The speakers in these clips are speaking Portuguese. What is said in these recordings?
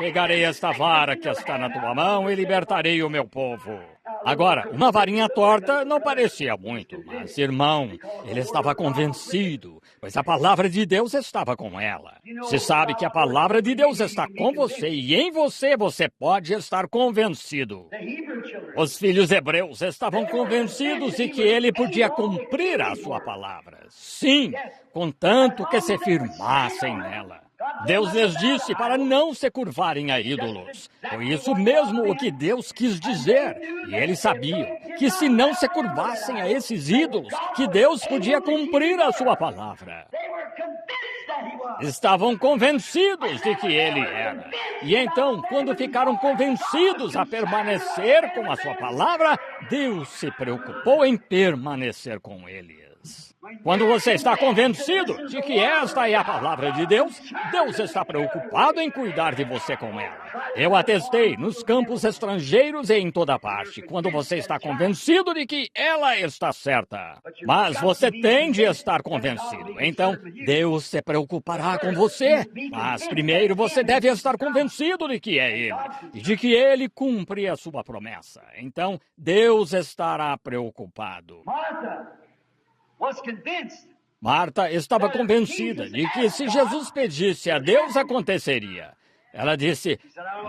pegarei esta vara que está na tua mão e libertarei o meu povo. Agora, uma varinha torta não parecia muito, mas, irmão, ele estava convencido, pois a palavra de Deus estava com ela. Você sabe que a palavra de Deus está com você e em você pode estar convencido. Os filhos hebreus estavam convencidos de que ele podia cumprir a sua palavra. Sim, contanto que se firmassem nela. Deus lhes disse para não se curvarem a ídolos. Foi isso mesmo o que Deus quis dizer. E eles sabiam que se não se curvassem a esses ídolos, que Deus podia cumprir a sua palavra. Estavam convencidos de que ele era. E então, quando ficaram convencidos a permanecer com a sua palavra, Deus se preocupou em permanecer com eles. Quando você está convencido de que esta é a palavra de Deus, Deus está preocupado em cuidar de você com ela. Eu atestei nos campos estrangeiros e em toda parte, quando você está convencido de que ela está certa. Mas você tem de estar convencido. Então, Deus se preocupará com você. Mas primeiro você deve estar convencido de que é Ele e de que Ele cumpre a sua promessa. Então, Deus estará preocupado. Marta estava convencida de que se Jesus pedisse a Deus, aconteceria. Ela disse,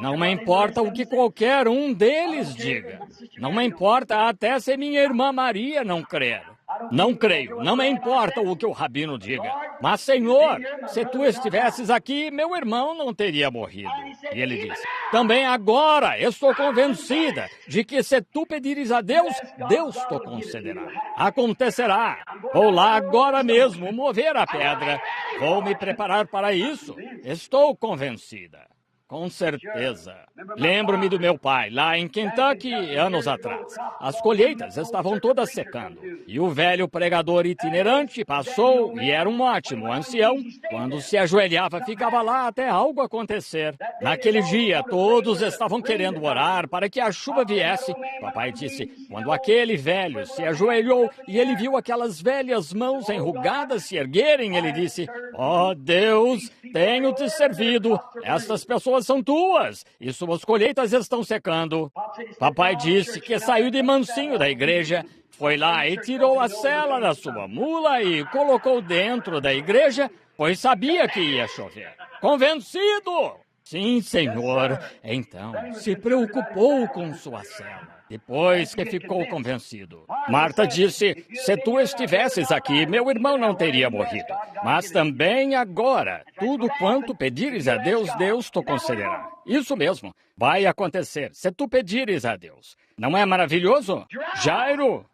não me importa o que qualquer um deles diga. Não me importa até se minha irmã Maria não crer. Não creio, não me importa o que o rabino diga. Mas, Senhor, se tu estivesses aqui, meu irmão não teria morrido. E ele disse, também agora estou convencida de que se tu pedires a Deus, Deus te concederá. Acontecerá. Vou lá agora mesmo mover a pedra. Vou me preparar para isso. Estou convencida. Com certeza. Lembro-me do meu pai, lá em Kentucky, anos atrás. As colheitas estavam todas secando. E o velho pregador itinerante passou e era um ótimo ancião. Quando se ajoelhava, ficava lá até algo acontecer. Naquele dia, todos estavam querendo orar para que a chuva viesse. Papai disse, quando aquele velho se ajoelhou e ele viu aquelas velhas mãos enrugadas se erguerem, ele disse, ó Deus, tenho te servido. Estas pessoas são tuas e suas colheitas estão secando. Papai disse que saiu de mansinho da igreja, foi lá e tirou a sela da sua mula e colocou dentro da igreja, pois sabia que ia chover. Convencido! Sim, Senhor. Então, se preocupou com sua sela. Depois que ficou convencido. Marta disse, se tu estivesses aqui, meu irmão não teria morrido. Mas também agora, tudo quanto pedires a Deus, Deus te concederá. Isso mesmo, vai acontecer, se tu pedires a Deus. Não é maravilhoso? Jairo,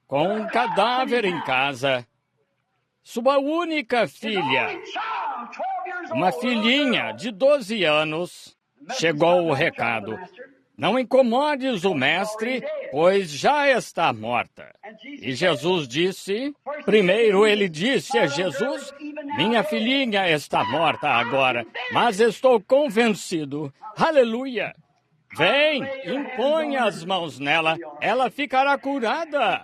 com um cadáver em casa, sua única filha, uma filhinha de 12 anos, chegou o recado. Não incomodes o mestre, pois já está morta. E Jesus disse, primeiro ele disse a Jesus, minha filhinha está morta agora, mas estou convencido. Aleluia! Vem, impõe as mãos nela, ela ficará curada.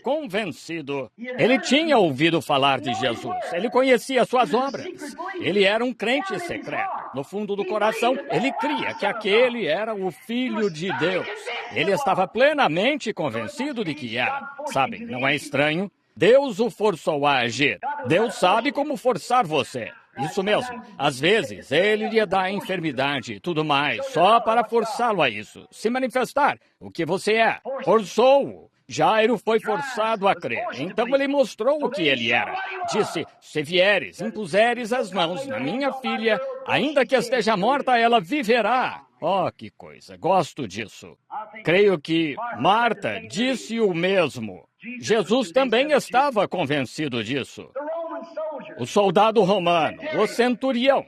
Convencido. Ele tinha ouvido falar de Jesus, ele conhecia suas obras. Ele era um crente secreto. No fundo do coração, ele cria que aquele era o Filho de Deus. Ele estava plenamente convencido de que era. Sabem, não é estranho? Deus o forçou a agir. Deus sabe como forçar você. Isso mesmo. Às vezes, ele lhe dá enfermidade e tudo mais, só para forçá-lo a isso. Se manifestar o que você é. Forçou-o. Jairo foi forçado a crer. Então ele mostrou o que ele era. Disse, se vieres, impuseres as mãos na minha filha, ainda que esteja morta, ela viverá. Oh, que coisa. Gosto disso. Creio que Marta disse o mesmo. Jesus também estava convencido disso. O soldado romano, o centurião,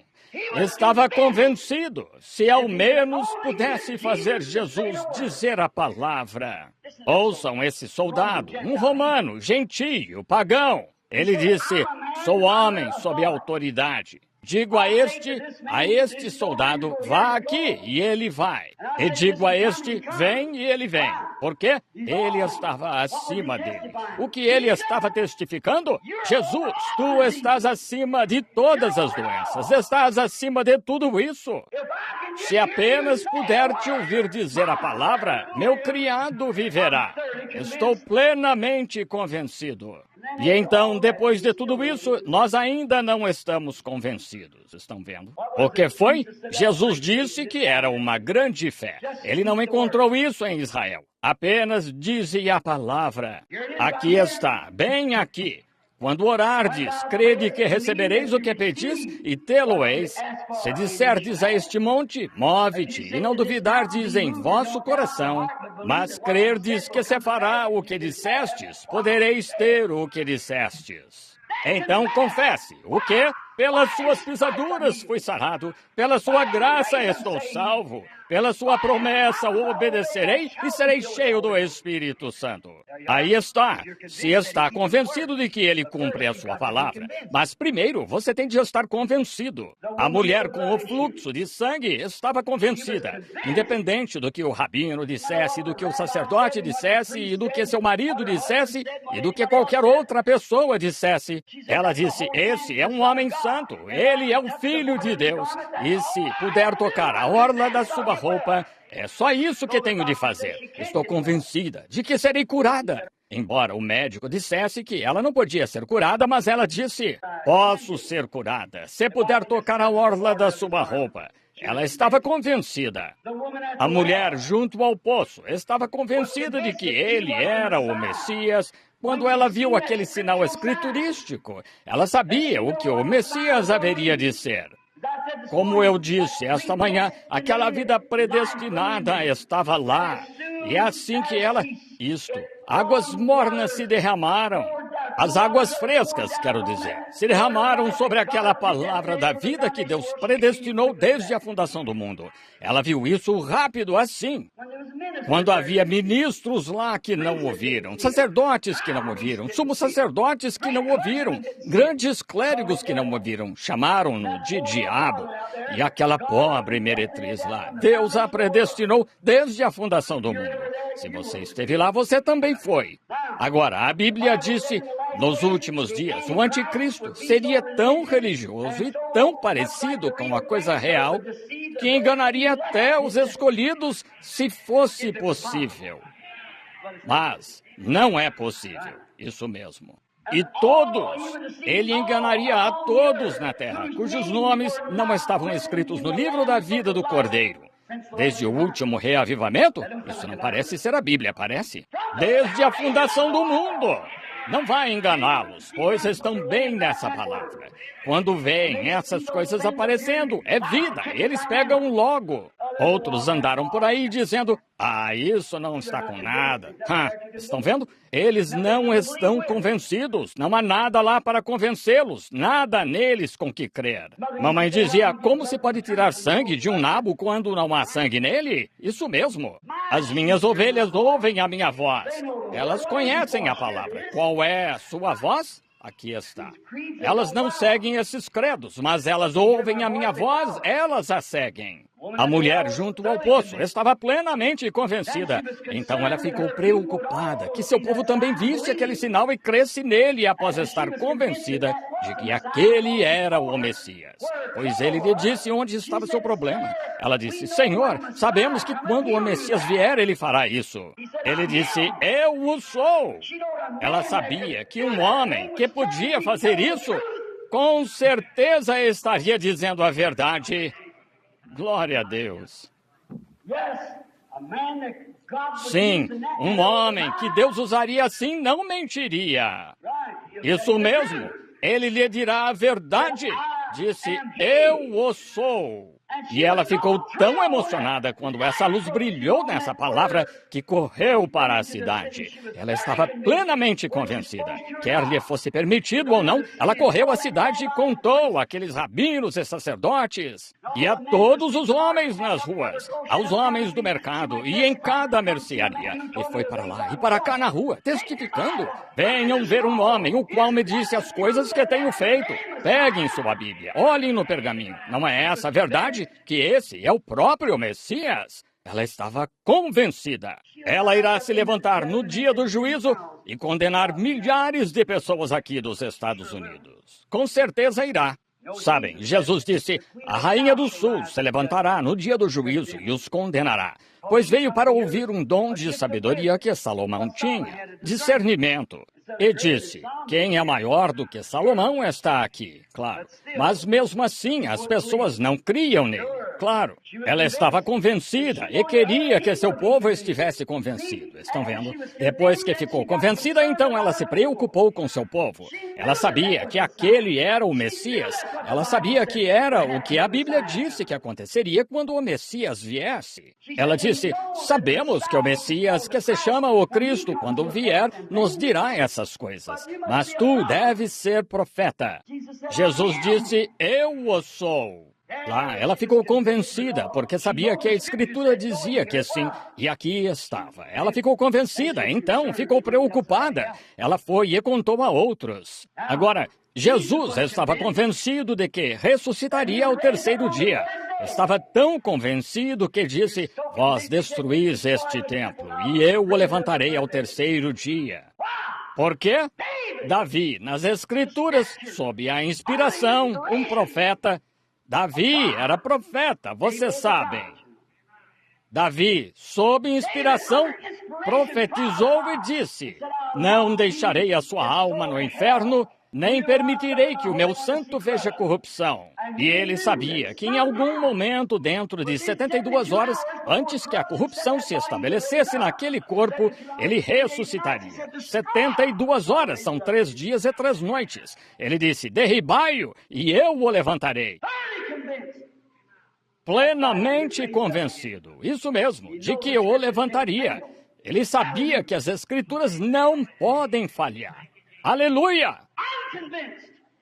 estava convencido, se ao menos pudesse fazer Jesus dizer a palavra. Ouçam esse soldado, um romano, gentio, pagão. Ele disse, sou homem sob autoridade. Digo a este soldado, vá aqui, e ele vai. E digo a este, vem, e ele vem. Por quê? Ele estava acima dele. O que ele estava testificando? Jesus, tu estás acima de todas as doenças. Estás acima de tudo isso. Se apenas puder te ouvir dizer a palavra, meu criado viverá. Estou plenamente convencido. E então, depois de tudo isso, nós ainda não estamos convencidos. Estão vendo? O que foi? Jesus disse que era uma grande fé. Ele não encontrou isso em Israel. Apenas dizia a palavra. Aqui está, bem aqui. Quando orardes, crede que recebereis o que pedis e tê-lo-eis. Se disserdes a este monte, move-te, e não duvidardes em vosso coração, mas crerdes que se fará o que dissestes, podereis ter o que dissestes. Então confesse, o quê? Pelas suas pisaduras fui sarado, pela sua graça estou salvo. Pela sua promessa o obedecerei e serei cheio do Espírito Santo. Aí está. Se está convencido de que ele cumpre a sua palavra. Mas primeiro, você tem de estar convencido. A mulher com o fluxo de sangue estava convencida. Independente do que o rabino dissesse, do que o sacerdote dissesse, e do que seu marido dissesse, e do que qualquer outra pessoa dissesse. Ela disse, esse é um homem santo. Ele é o Filho de Deus. E se puder tocar a orla da sua roupa, é só isso que tenho de fazer. Estou convencida de que serei curada. Embora o médico dissesse que ela não podia ser curada, mas ela disse, posso ser curada, se puder tocar a orla da sua roupa. Ela estava convencida. A mulher junto ao poço estava convencida de que ele era o Messias. Quando ela viu aquele sinal escriturístico, ela sabia o que o Messias haveria de ser. Como eu disse esta manhã, aquela vida predestinada estava lá. E é assim que águas mornas se derramaram. As águas frescas, quero dizer, se derramaram sobre aquela palavra da vida que Deus predestinou desde a fundação do mundo. Ela viu isso rápido assim. Quando havia ministros lá que não ouviram, sacerdotes que não ouviram, sumos sacerdotes que não ouviram, grandes clérigos que não ouviram, chamaram-no de diabo. E aquela pobre meretriz lá, Deus a predestinou desde a fundação do mundo. Se você esteve lá, você também foi. Agora, a Bíblia disse, nos últimos dias, o anticristo seria tão religioso e tão parecido com a coisa real que enganaria até os escolhidos se fosse possível. Mas não é possível, isso mesmo. E ele enganaria a todos na terra, cujos nomes não estavam escritos no livro da vida do Cordeiro. Desde o último reavivamento? Isso não parece ser a Bíblia, parece? Desde a fundação do mundo. Não vai enganá-los, pois estão bem nessa palavra. Quando veem essas coisas aparecendo, é vida, eles pegam logo. Outros andaram por aí dizendo, isso não está com nada. Estão vendo? Eles não estão convencidos. Não há nada lá para convencê-los. Nada neles com que crer. Mamãe dizia, como se pode tirar sangue de um nabo quando não há sangue nele? Isso mesmo. As minhas ovelhas ouvem a minha voz. Elas conhecem a palavra. Qual é a sua voz? Aqui está. Elas não seguem esses credos, mas elas ouvem a minha voz, elas a seguem. A mulher junto ao poço estava plenamente convencida. Então ela ficou preocupada que seu povo também visse aquele sinal e cresce nele após estar convencida de que aquele era o Messias. Pois ele lhe disse onde estava seu problema. Ela disse, Senhor, sabemos que quando o Messias vier, ele fará isso. Ele disse, eu o sou. Ela sabia que um homem que podia fazer isso, com certeza estaria dizendo a verdade. Glória a Deus. Sim, um homem que Deus usaria assim não mentiria. Isso mesmo, ele lhe dirá a verdade. Disse, eu o sou. E ela ficou tão emocionada quando essa luz brilhou nessa palavra que correu para a cidade. Ela estava plenamente convencida. Quer lhe fosse permitido ou não, ela correu à cidade e contou àqueles rabinos e sacerdotes e a todos os homens nas ruas, aos homens do mercado e em cada mercearia. E foi para lá e para cá na rua, testificando. Venham ver um homem, o qual me disse as coisas que tenho feito. Peguem sua Bíblia, olhem no pergaminho. Não é essa a verdade? Que esse é o próprio Messias? Ela estava convencida. Ela irá se levantar no dia do juízo e condenar milhares de pessoas aqui dos Estados Unidos. Com certeza irá. Sabem, Jesus disse, a rainha do sul se levantará no dia do juízo e os condenará, pois veio para ouvir um dom de sabedoria que Salomão tinha, discernimento. E disse, quem é maior do que Salomão está aqui, claro. Mas mesmo assim, as pessoas não criam nele, claro. Ela estava convencida e queria que seu povo estivesse convencido, estão vendo? Depois que ficou convencida, então ela se preocupou com seu povo. Ela sabia que aquele era o Messias. Ela sabia que era o que a Bíblia disse que aconteceria quando o Messias viesse. Ela disse, sabemos que o Messias, que se chama o Cristo, quando vier, nos dirá essas coisas. Mas tu deves ser profeta. Jesus disse, eu o sou. Lá, ela ficou convencida, porque sabia que a Escritura dizia que sim, e aqui estava. Ela ficou convencida, então ficou preocupada. Ela foi e contou a outros. Agora, Jesus estava convencido de que ressuscitaria ao terceiro dia. Estava tão convencido que disse, vós destruís este templo, e eu o levantarei ao terceiro dia. Por quê? Davi, nas Escrituras, sob a inspiração, um profeta. Davi era profeta, vocês sabem. Davi, sob inspiração, profetizou e disse, não deixarei a sua alma no inferno, nem permitirei que o meu santo veja corrupção. E ele sabia que em algum momento, dentro de 72 horas, antes que a corrupção se estabelecesse naquele corpo, ele ressuscitaria. 72 horas, são 3 dias e 3 noites. Ele disse, derribai-o e eu o levantarei. Plenamente convencido, isso mesmo, de que eu o levantaria. Ele sabia que as Escrituras não podem falhar. Aleluia!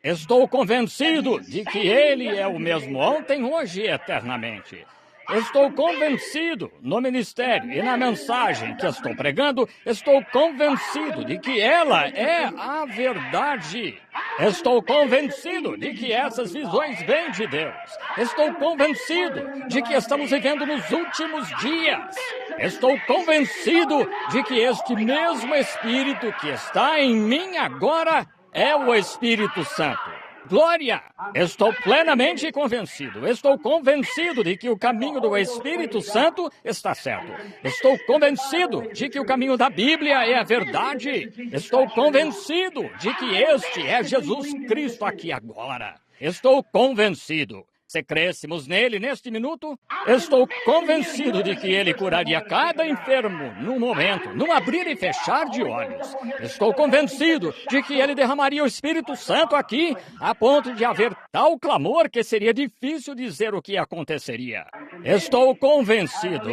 Estou convencido de que Ele é o mesmo ontem, hoje e eternamente. Estou convencido no ministério e na mensagem que estou pregando, estou convencido de que ela é a verdade. Estou convencido de que essas visões vêm de Deus. Estou convencido de que estamos vivendo nos últimos dias. Estou convencido de que este mesmo Espírito que está em mim agora é o Espírito Santo. Glória! Estou plenamente convencido. Estou convencido de que o caminho do Espírito Santo está certo. Estou convencido de que o caminho da Bíblia é a verdade. Estou convencido de que este é Jesus Cristo aqui agora. Estou convencido. Se crescêssemos nele neste minuto, estou convencido de que ele curaria cada enfermo num momento, num abrir e fechar de olhos. Estou convencido de que ele derramaria o Espírito Santo aqui, a ponto de haver tal clamor que seria difícil dizer o que aconteceria. Estou convencido.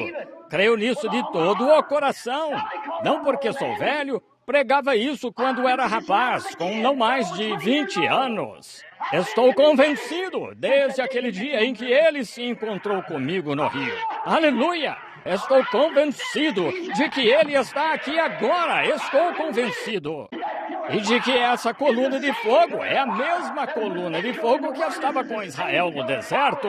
Creio nisso de todo o coração. Não porque sou velho, pregava isso quando era rapaz, com não mais de 20 anos. Estou convencido desde aquele dia em que ele se encontrou comigo no Rio. Aleluia! Estou convencido de que ele está aqui agora. Estou convencido. E de que essa coluna de fogo é a mesma coluna de fogo que estava com Israel no deserto.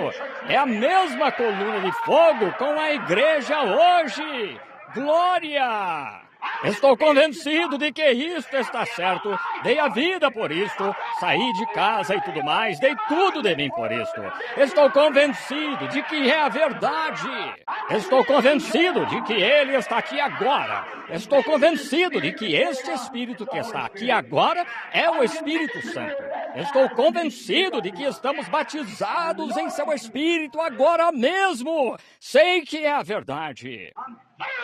É a mesma coluna de fogo com a igreja hoje. Glória! Estou convencido de que isto está certo. Dei a vida por isto. Saí de casa e tudo mais. Dei tudo de mim por isto. Estou convencido de que é a verdade. Estou convencido de que Ele está aqui agora. Estou convencido de que este Espírito que está aqui agora é o Espírito Santo. Estou convencido de que estamos batizados em seu Espírito agora mesmo. Sei que é a verdade.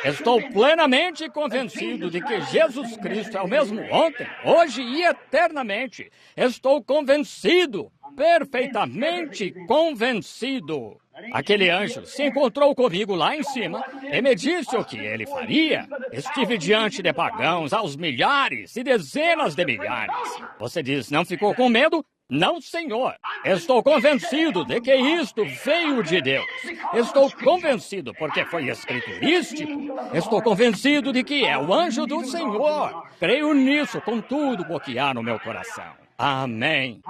Estou plenamente convencido de que Jesus Cristo é o mesmo ontem, hoje e eternamente. Estou convencido, perfeitamente convencido. Aquele anjo se encontrou comigo lá em cima e me disse o que ele faria. Estive diante de pagãos aos milhares e dezenas de milhares. Você diz, não ficou com medo? Não, senhor. Estou convencido de que isto veio de Deus. Estou convencido porque foi escriturístico. Estou convencido de que é o anjo do Senhor. Creio nisso com tudo o que há no meu coração. Amém.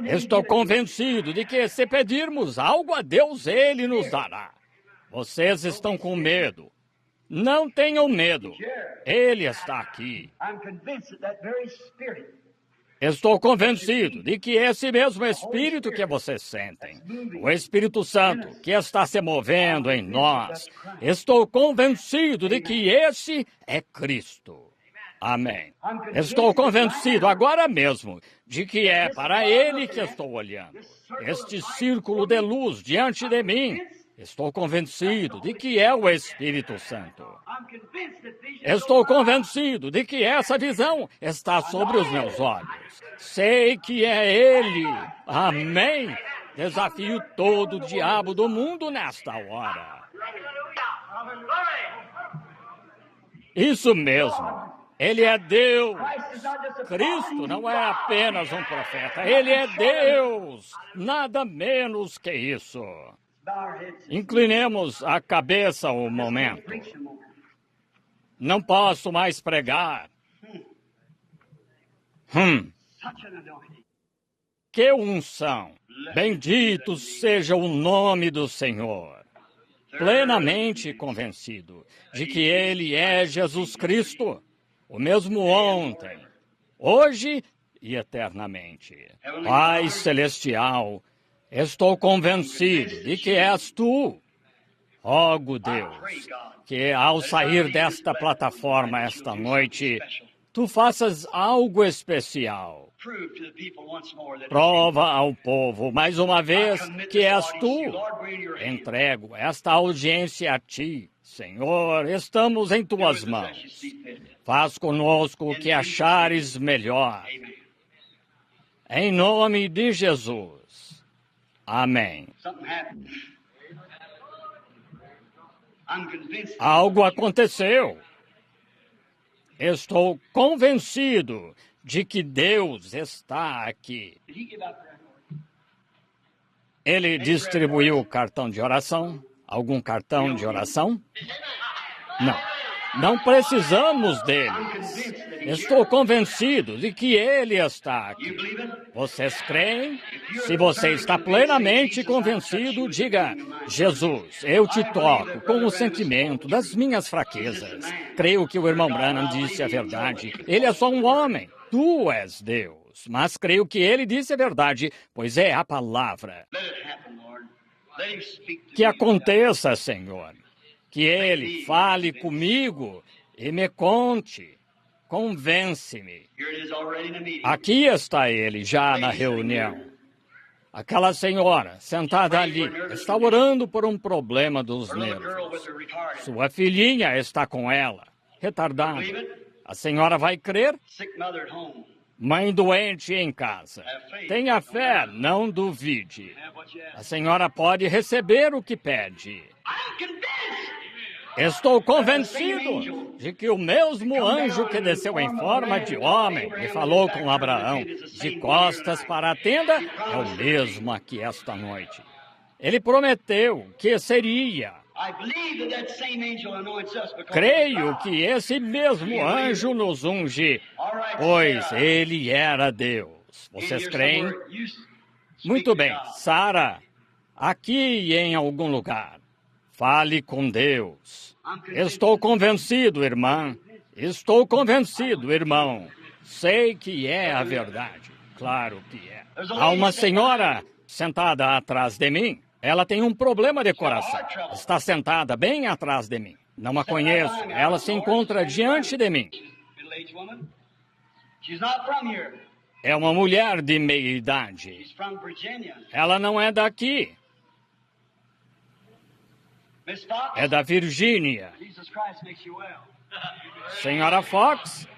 Estou convencido de que se pedirmos algo a Deus, Ele nos dará. Vocês estão com medo. Não tenham medo. Ele está aqui. Estou convencido de que esse mesmo Espírito que vocês sentem, o Espírito Santo que está se movendo em nós, estou convencido de que esse é Cristo. Amém. Estou convencido agora mesmo de que é para Ele que estou olhando. Este círculo de luz diante de mim, estou convencido de que é o Espírito Santo. Estou convencido de que essa visão está sobre os meus olhos. Sei que é Ele. Amém. Desafio todo o diabo do mundo nesta hora. Isso mesmo. Ele é Deus. Cristo não é apenas um profeta. Ele é Deus. Nada menos que isso. Inclinemos a cabeça um momento. Não posso mais pregar. Que unção! Bendito seja o nome do Senhor. Plenamente convencido de que Ele é Jesus Cristo, o mesmo ontem, hoje e eternamente. Pai Celestial, estou convencido de que és Tu. Rogo, Deus, que ao sair desta plataforma esta noite, Tu faças algo especial. Prova ao povo, mais uma vez, que és Tu. Entrego esta audiência a Ti. Senhor, estamos em Tuas mãos. Faz conosco o que achares melhor. Em nome de Jesus. Amém. Algo aconteceu. Estou convencido de que Deus está aqui. Ele distribuiu o cartão de oração? Algum cartão de oração? Não. Não precisamos deles. Estou convencido de que Ele está aqui. Vocês creem? Se você está plenamente convencido, diga: Jesus, eu te toco com o sentimento das minhas fraquezas. Creio que o irmão Branham disse a verdade. Ele é só um homem. Tu és Deus. Mas creio que ele disse a verdade, pois é a palavra. Que aconteça, Senhor. Que Ele fale comigo e me conte. Convence-me. Aqui está Ele, já na reunião. Aquela senhora, sentada ali, está orando por um problema dos nervos. Sua filhinha está com ela, retardada. A senhora vai crer? Mãe doente em casa. Tenha fé, não duvide. A senhora pode receber o que pede. Estou convencido de que o mesmo anjo que desceu em forma de homem e falou com Abraão de costas para a tenda é o mesmo aqui esta noite. Ele prometeu que seria. Creio que esse mesmo anjo nos unge, pois ele era Deus. Vocês creem? Muito bem, Sara, aqui em algum lugar. Fale com Deus. Estou convencido, irmã. Estou convencido, irmão. Sei que é a verdade. Claro que é. Há uma senhora sentada atrás de mim. Ela tem um problema de coração. Está sentada bem atrás de mim. Não a conheço. Ela se encontra diante de mim. É uma mulher de meia idade. Ela não é daqui. É da Virgínia. Senhora Fox,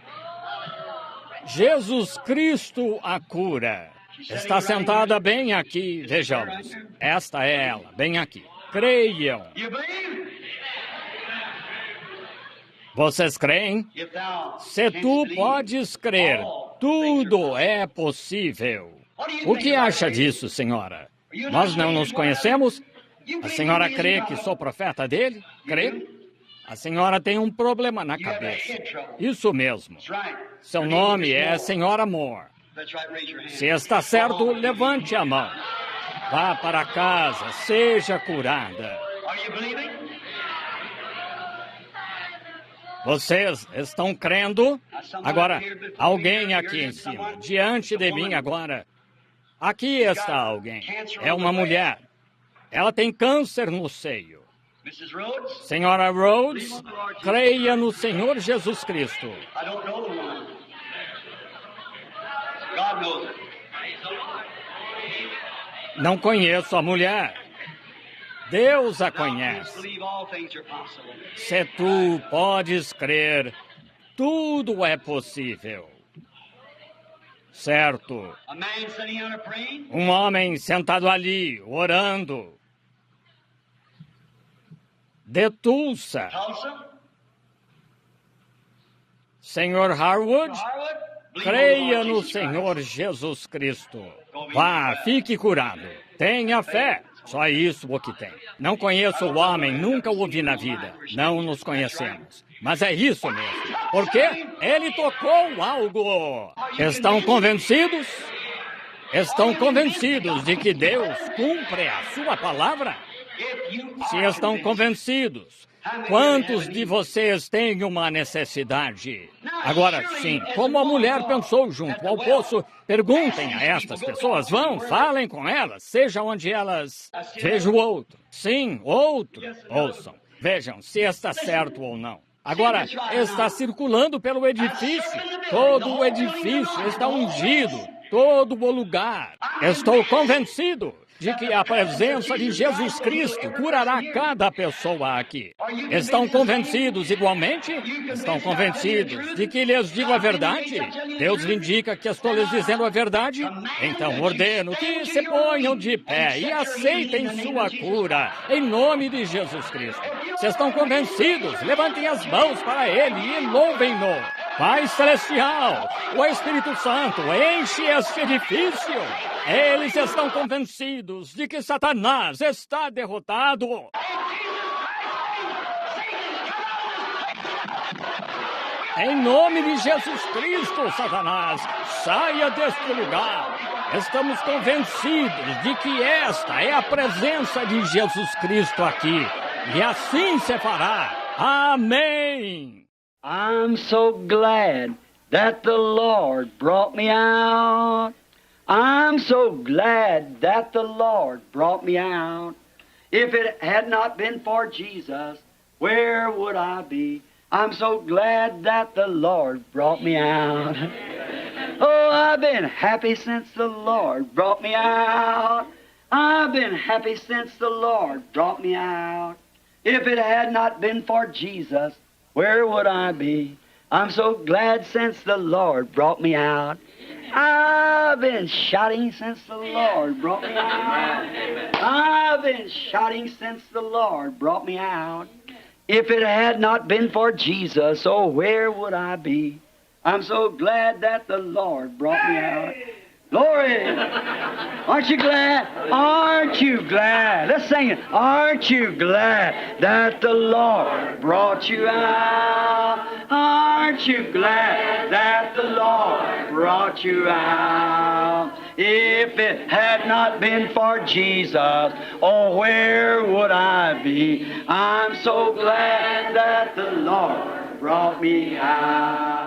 Jesus Cristo a cura. Está sentada bem aqui, vejamos. Esta é ela, bem aqui. Creiam. Vocês creem? Se tu podes crer, tudo é possível. O que acha disso, senhora? Nós não nos conhecemos? A senhora crê que sou profeta dele? Crê? A senhora tem um problema na cabeça. Isso mesmo. Seu nome é Senhora Moore. Se está certo, levante a mão. Vá para casa, seja curada. Vocês estão crendo? Agora, alguém aqui em cima, diante de mim agora. Aqui está alguém. É uma mulher. Ela tem câncer no seio. Senhora Rhodes, creia no Senhor Jesus Cristo. Não conheço a mulher. Deus a conhece. Se tu podes crer, tudo é possível. Certo. Um homem sentado ali, orando. De Tulsa. Senhor Harwood, creia no Senhor Jesus Cristo. Vá, fique curado. Tenha fé. Só isso o que tem. Não conheço o homem, nunca o ouvi na vida. Não nos conhecemos. Mas é isso mesmo. Porque ele tocou algo. Estão convencidos? Estão convencidos de que Deus cumpre a sua palavra? Se estão convencidos, quantos de vocês têm uma necessidade? Agora sim, como a mulher pensou junto ao poço, perguntem a estas pessoas, vão, falem com elas, seja onde elas... Veja o outro. Sim, outro. Ouçam. Vejam se está certo ou não. Agora, está circulando pelo edifício. Todo o edifício está ungido. Todo o lugar. Estou convencido de que a presença de Jesus Cristo curará cada pessoa aqui. Estão convencidos igualmente? Estão convencidos de que lhes digo a verdade? Deus lhe indica que estou lhes dizendo a verdade? Então ordeno que se ponham de pé e aceitem sua cura, em nome de Jesus Cristo. Se estão convencidos, levantem as mãos para Ele e louvem-no. Pai Celestial, o Espírito Santo enche este edifício. Eles estão convencidos de que Satanás está derrotado. Em nome de Jesus Cristo, Satanás, saia deste lugar. Estamos convencidos de que esta é a presença de Jesus Cristo aqui. E assim se fará. Amém. I'm so glad that the Lord brought me out. I'm so glad that the Lord brought me out. If it had not been for Jesus, where would I be? I'm so glad that the Lord brought me out. Oh, I've been happy since the Lord brought me out. I've been happy since the Lord brought me out. If it had not been for Jesus, where would I be? I'm so glad since the Lord brought me out. I've been shouting since the Lord brought me out. I've been shouting since the Lord brought me out. If it had not been for Jesus, oh, where would I be? I'm so glad that the Lord brought me out. Glory! Aren't you glad? Aren't you glad? Let's sing it. Aren't you glad that the Lord brought you out? Aren't you glad that the Lord brought you out? If it had not been for Jesus, oh, where would I be? I'm so glad that the Lord brought me out.